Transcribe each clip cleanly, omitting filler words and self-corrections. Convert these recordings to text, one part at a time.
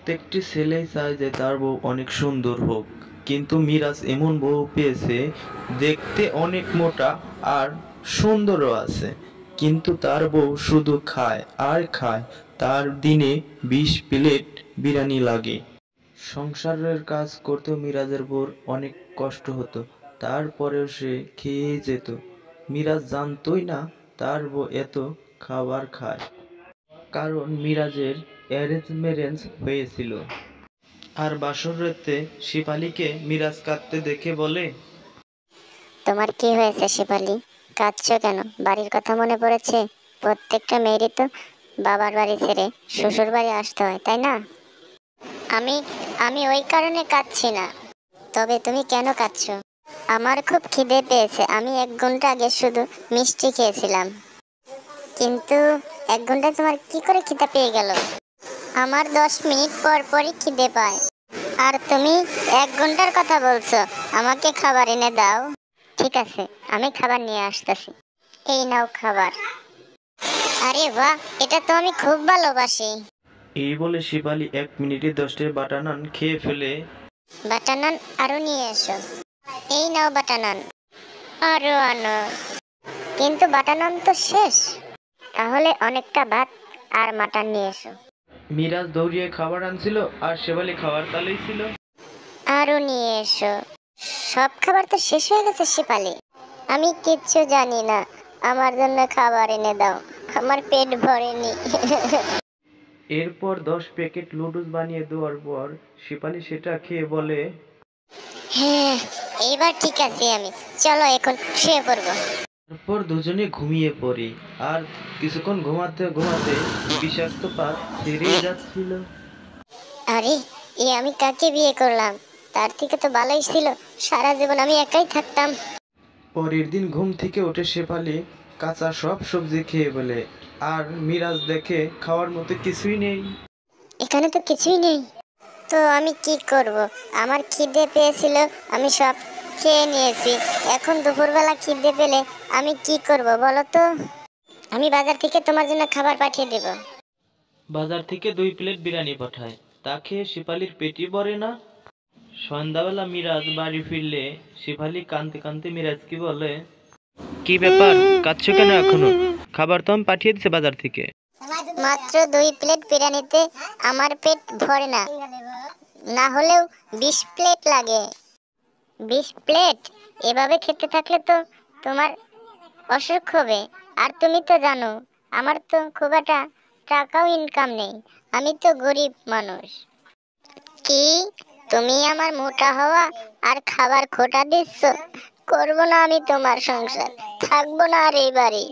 প্রত্যেকটি ছেলেই চায় যে তার বউ অনেক সুন্দর হোক, কিন্তু মিরাজ এমন বউ পেয়েছে দেখতে অনেক মোটা আর সুন্দরও আছে, কিন্তু তার বউ শুধু খায় আর খায়। তার দিনে 20 প্লেট বিরিয়ানি লাগে। সংসারের কাজ করতেও মিরাজের বউর অনেক কষ্ট হতো, তারপরেও সে খেয়েই যেত। মিরাজ জানতই না তার বউ এত খাবার খায়, কারণ মিরাজের অ্যারেঞ্জ ম্যারেঞ্জ হয়েছিল। আর বাসর রাতে শিপালীকে মিরাজ কাঁদতে দেখে বলে, তোমার কি হয়েছে শেফালি? কাঁদছো কেন? বাড়ির কথা মনে পড়েছে? প্রত্যেকটা মেয়েরই তো বাবার বাড়ি ছেড়ে শ্বশুর বাড়ি আসতে হয়, তাই না? আমি আমি ওই কারণে কাঁদছি না। তবে তুমি কেন কাঁদছো? আমার খুব খিদে পেয়েছে। আমি 1 ঘন্টা আগে শুধু মিষ্টি খেয়েছিলাম। কিন্তু 1 ঘন্টায় তোমার কি করে খিদে পেয়ে গেল? আমার 10 মিনিট পর পরই খিদে পায়। আর তুমি 1 ঘন্টার কথা বলছো। আমাকে খাবার এনে দাও। ঠিক আছে, আমি খাবার নিয়ে আসতেছি। এই নাও খাবার। আরে বাহ, এটা তো আমি খুব ভালোবাসি। এই বলে শিপালী 1 মিনিটে 10টা বাটার নান খেয়ে ফেলে। বাটার নান আরো নিয়ে এসো। এই নাও বাটার নান। আরো আনো। কিন্তু বাটার নান তো শেষ। তাহলে অনেকটা ভাত আর মাটন নিয়ে এসো। মিরাজ দৌড়িয়ে খাবার আনছিল আর শেফালি খাবার তালেই ছিল। আরো নিয়ে এসো। সব খাবার তো শেষ হয়ে গেছে শেফালি। আমি কিচ্ছু জানি না। আমার জন্য খাবার এনে দাও। আমার পেট ভরেনি। এরপর 10 প্যাকেট নুডলস বানিয়ে দেওয়ার পর শেফালি সেটা খেয়ে বলে, হ্যাঁ, এইবার ঠিক আছে আমি। চলো এখন শুয়ে পড়বো। তারপর দুজনে ঘুমিয়ে পড়ি। আর কিছুক্ষণ ঘুমাতে ঘুমাতে বিষাক্ত পা ছেড়েই যাচ্ছিল। আরে, আমি কাকে বিয়ে করলাম? তার থেকে তো ভালোই ছিল সারা জীবন আমি একাই থাকতাম। পরের দিন ঘুম থেকে উঠে শেফালি কাঁচা সব সবজি খেয়ে বলে, আর মিরাজ দেখে খাওয়ার মতো কিছুই নেই। এখানে তো কিছুই নেই। তো আমি কি করব? আমার খিদে পেয়েছিল, আমি সব খেয়ে নিয়েছি। এখন দুপুরবেলা খিদে পেলে আমি কি করব বলো তো? আমি বাজার থেকে তোমার জন্য খাবার পাঠিয়ে দেব। বাজার থেকে 2 প্লেট বিরিয়ানি পাঠায়। তা খেয়ে শেফালির পেটই ভরে না। সন্ধ্যাবেলা মিরাজ বাড়ি ফিরলে শেফালি কাঁদতে কাঁদতে মিরাজকে বলে, কি ব্যাপার, কাঁদছো কেন এখনো? খাবার তো আমি পাঠিয়ে দিছি বাজার থেকে। মাত্র 2 প্লেট বিরিয়ানিতে আমার পেট ভরে না। না হলেও 20 প্লেট লাগে। 20 প্লেট? এভাবে খেতে থাকলে তো তোমার অসুখ হবে। আর তুমি তো জানো আমার তো খুব একটা টাকাও ইনকাম নেই। আমি তো গরিব মানুষ। কি? তুমি আমার মোটা হওয়া আর খাবার খোটা দিচ্ছ? করবো না আমি তোমার সংসার। থাকবো না আর এই বাড়ি।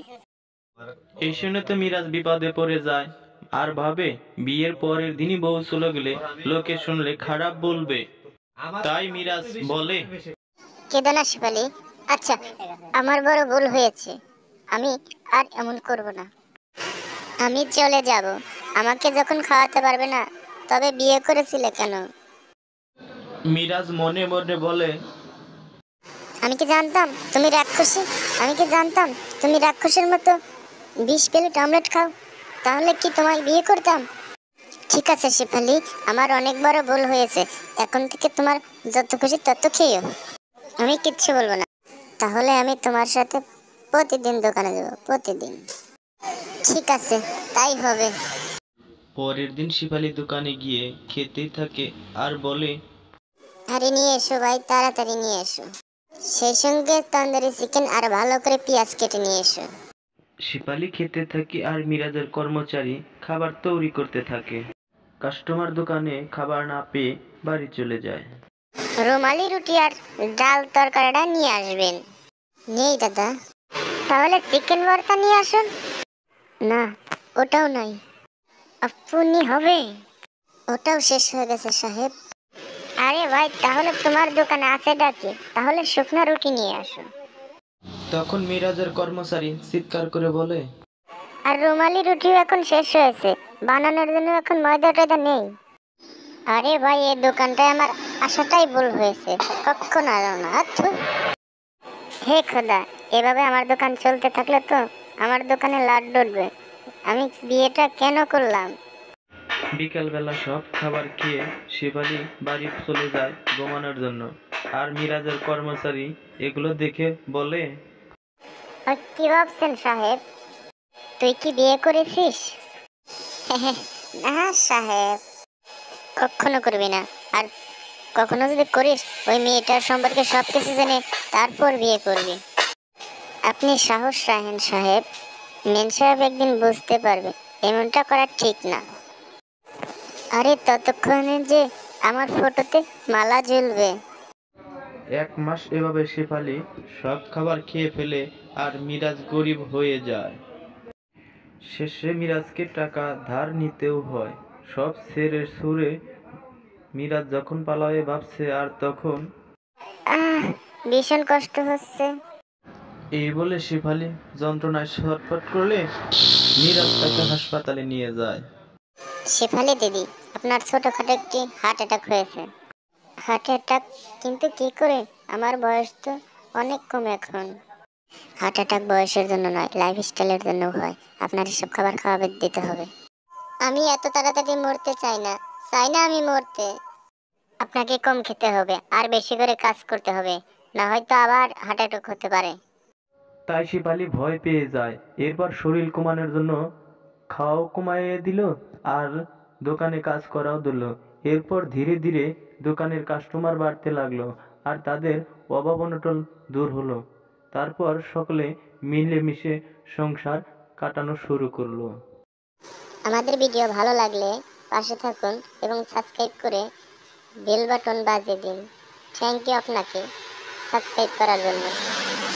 এই শুনে তো মিরাজ বিপদে পড়ে যায় আর ভাবে বিয়ের পরের দিনই বউ চলে গেলে লোকে শুনলে খারাপ বলবে। তাই মিরাজ বলে, কেঁদো না শেফালি। আচ্ছা, আমার বড় ভুল হয়েছে। আমি আর এমন করব না। আমি চলে যাব। আমাকে যখন খাওয়াতে পারবে না, তবে বিয়ে করেছিলে কেন? মিরাজ মনে মনে বলে, আমি কি জানতাম তুমি রাক্ষসী? আমি কি জানতাম তুমি রাক্ষসের মতো 20 প্লেট অমলেট খাও? তাহলে কি তোমায় বিয়ে করতাম? ঠিক আছে শেফালি, আমার অনেক বড় ভুল হয়েছে। এখন থেকে তোমার যত খুশি তত খেয়েও। আমি কিচ্ছু বলবো না। তাহলে আমি তোমার সাথে প্রতিদিন দোকানে যাব, প্রতিদিন। ঠিক আছে, তাই হবে। পরের দিন শিফালি দোকানে গিয়ে খেতেই থাকে আর বলে, আরে নিয়ে এসো ভাই, তাড়াতাড়ি নিয়ে এসো। সেই সঙ্গে তন্দুরি চিকেন আর ভালো করে পেঁয়াজ কেটে নিয়ে এসো। শিপালি খেতে থাকে আর মিরাজের কর্মচারী খাবার তৈরি করতে থাকে। কাস্টমার দোকানে খাবার না পেয়ে বাড়ি চলে যায়। রুমালি রুটি আর ডাল তরকারিটা নিয়ে আসবেন। নেই দাদা। তাহলে চিকেন ভর্তা নিয়ে আসুন। না, ওটাও নাই। আপনি হবে? ওটাও শেষ হয়ে গেছে সাহেব। আরে ভাই, তাহলে তোমার দোকানে আছে ডাকি, তাহলে শুকনো রুটি নিয়ে আসুন। তখন মিরাজের কর্মচারী চিৎকার করে বলে, আর রুমালি রুটিও এখন শেষ হয়েছে। বানানোর জন্য এখন ময়দা টয়দা নেই। আরে ভাই, এই দোকানটায় আমার আসাটাই ভুল হয়েছে। কখন আরো না। আচ্ছা, হে খোদা, এভাবে আমার দোকান চলতে থাকলে তো আমার দোকানে লাট উঠবে। আমি বিয়েটা কেন করলাম? বিকেলবেলা সব খাবার খেয়ে শেফালি বাড়ি চলে যায় ঘুমানোর জন্য। আর মিরাজের কর্মচারী এগুলো দেখে বলে, আর কি ভাবছেন সাহেব, তুই কি বিয়ে করেছিস? না সাহেব, কখনো করবি না। আর কখনো যদি করিস, ওই মেয়েটার সম্পর্কে সবকিছু জেনে তারপর বিয়ে করবি। আপনি সাহস রাখেন সাহেব, মেন সাহেব একদিন বুঝতে পারবে এমনটা করা ঠিক না। আরে ততক্ষণে যে আমার ফটোতে মালা ঝুলবে। 1 মাস এভাবে শেফালি সব খাবার খেয়ে ফেলে আর মিরাজ গরিব হয়ে যায়। শেষে মিরাজকে টাকা ধার নিতেও হয়। সব ছেড়ে ছুড়ে মিরাজ যখন পালাবে ভাবছে আর তখন আহ, ভীষণ কষ্ট হচ্ছে। এই বলে শেফালি যন্ত্রণায় ছটফট করলে মিরাজ তাকে হাসপাতালে নিয়ে যায়। শেফালি দিদি, আপনার ছোটখাটো একটি হার্ট অ্যাটাক হয়েছে। Heart attack? কিন্তু কি করে? আমার বয়স তো অনেক কম এখন। হার্ট অ্যাটাক বয়সের জন্য নয়, লাইফস্টাইলের জন্য হয়। আপনার এসব খাবার খাওয়াবে দিতে হবে। আমি এত তাড়াতাড়ি মরতে চাই না, চাই না আমি মরতে। আপনাকে কম খেতে হবে আর বেশি করে কাজ করতে হবে, না হয়তো আবার হার্ট অ্যাটাক হতে পারে। তাই শেফালি ভয় পেয়ে যায়। এরপর শরীর কমানোর জন্য খাওয়াও কমাইয়ে দিল আর দোকানে কাজ করাও দিল। এরপর ধীরে ধীরে দোকানের কাস্টমার বাড়তে লাগলো আর তাদের অভাব অনটন দূর হলো। তারপর সকলে মিলেমিশে সংসার কাটানো শুরু করলো। আমাদের ভিডিও ভালো লাগলে পাশে থাকুন এবং সাবস্ক্রাইব করে বেল বাটন বাজিয়ে দিন। থ্যাংক ইউ আপনাকে সাবস্ক্রাইব করার জন্য।